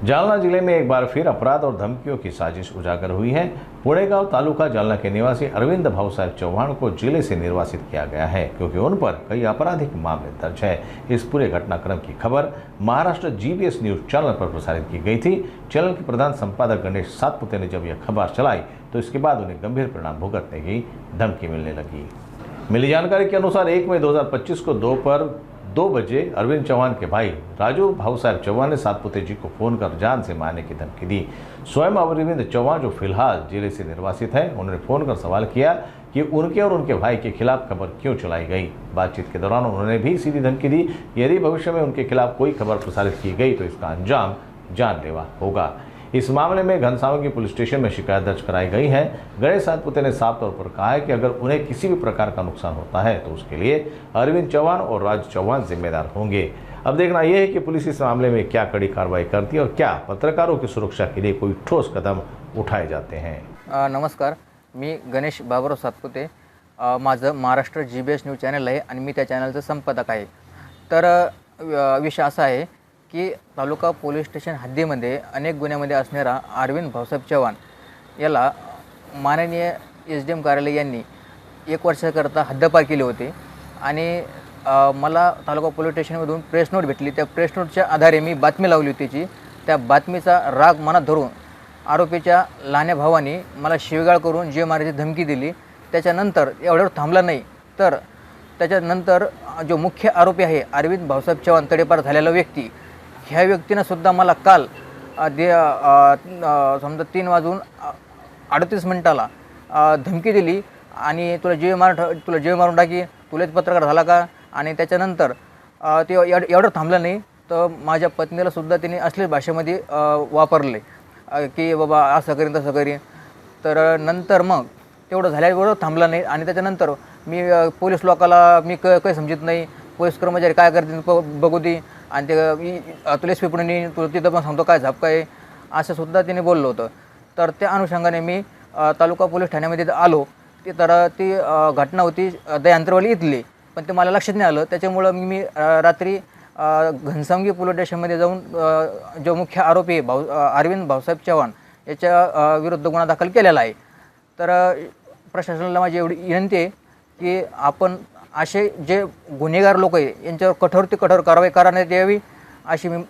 जालना जिले में एक बार फिर अपराध और धमकियों की साजिश उजागर हुई है। पुणेगांव तालुका जालना के निवासी अरविंद भाऊसाहेब चौहान को जिले से निर्वासित किया गया है क्योंकि उन पर कई आपराधिक मामले दर्ज है। इस पूरे घटनाक्रम की खबर महाराष्ट्र जीबीएस न्यूज चैनल पर प्रसारित की गई थी। चैनल के प्रधान संपादक गणेश सातपुते ने जब यह खबर चलाई तो इसके बाद उन्हें गंभीर परिणाम भुगतने की धमकी मिलने लगी। मिली जानकारी के अनुसार 1 मई 2025 को दोपहर 2 बजे अरविंद चौहान के भाई राजू भाऊसाहेब चौहान ने सातपुते जी को फोन कर जान से मारने की धमकी दी। स्वयं अरविंद चौहान जो फिलहाल जिले से निर्वासित है, उन्होंने फोन कर सवाल किया कि उनके और उनके भाई के खिलाफ खबर क्यों चलाई गई। बातचीत के दौरान उन्होंने भी सीधी धमकी दी, यदि भविष्य में उनके खिलाफ कोई खबर प्रसारित की गई तो इसका अंजाम जानलेवा होगा। इस मामले में घनसावंगी पुलिस स्टेशन में शिकायत दर्ज कराई गई है। गणेश सातपुते ने साफ तौर पर कहा है कि अगर उन्हें किसी भी प्रकार का नुकसान होता है तो उसके लिए अरविंद चौहान और राज चौहान जिम्मेदार होंगे। अब देखना यह है कि पुलिस इस मामले में क्या कड़ी कार्रवाई करती है और क्या पत्रकारों की सुरक्षा के लिए कोई ठोस कदम उठाए जाते हैं। नमस्कार, मी गणेश बाबुराव सातपुते, माझं महाराष्ट्र जीबीएस न्यूज चॅनल आहे आणि मी त्या चॅनलचा संपादक आहे। तर विषय असा आहे की तालुका पोलीस स्टेशन हद्दीमध्ये अनेक गुन्ह्यामध्ये असणारा अरविंद भाऊसाहेब चव्हाण याला माननीय एसडीएम कार्यालय यांनी 1 वर्षाकरता हद्दपार केले होते आणि मला तालुका पोलीस स्टेशनमधून प्रेस नोट भेटली। त्या प्रेस नोटच्या आधारे मी बातमी लावली होती त्याची। त्या बातमीचा राग मनात धरून आरोपीच्या लहान्या भावाने मला शिवीगाळ करून जीव मारायची धमकी दिली। त्याच्यानंतर एवढ्यावर थांबला नाही तर त्याच्यानंतर जो मुख्य आरोपी आहे अरविंद भाऊसाहेब चव्हाण तडेपार झालेला व्यक्ती, ह्या व्यक्तीनं सुद्धा मला काल समजा 3:38 धमकी दिली आणि तुला जीव मारून टाकी, तुलाच पत्रकार झाला का। आणि त्याच्यानंतर ते एवढं थांबलं नाही तर माझ्या पत्नीला सुद्धा तिने असलेल्या भाषेमध्ये वापरले की बाबा असं करीन तसं करीन। तर नंतर मग तेवढं झाल्यावर थांबला नाही आणि त्याच्यानंतर मी पोलीस लोकाला मी काही समजत नाही, पोलीस कर्मचारी काय करतील बघू दे आणि ते तुला एस पी पुणे तुला तिथं पण सांगतो काय झाप काय, असं सुद्धा तिने बोललं होतं। तर त्या अनुषंगाने मी तालुका पोलीस ठाण्यामध्ये आलो। तर ती घटना होती दयांत्रवाली इथली, पण ते मला लक्षात नाही आलं। त्याच्यामुळं मी रात्री घनसावंगी पोलीस स्टेशनमध्ये जाऊन जो मुख्य आरोपी अरविंद भाऊसाहेब चव्हाण याच्या विरुद्ध गुन्हा दाखल केलेला आहे। तर प्रशासनाला माझी एवढी विनंती आहे की आपण असे जे गुन्हेगार लोक आहे यांच्यावर कठोर कारवाई करण्यात यावी अशी मी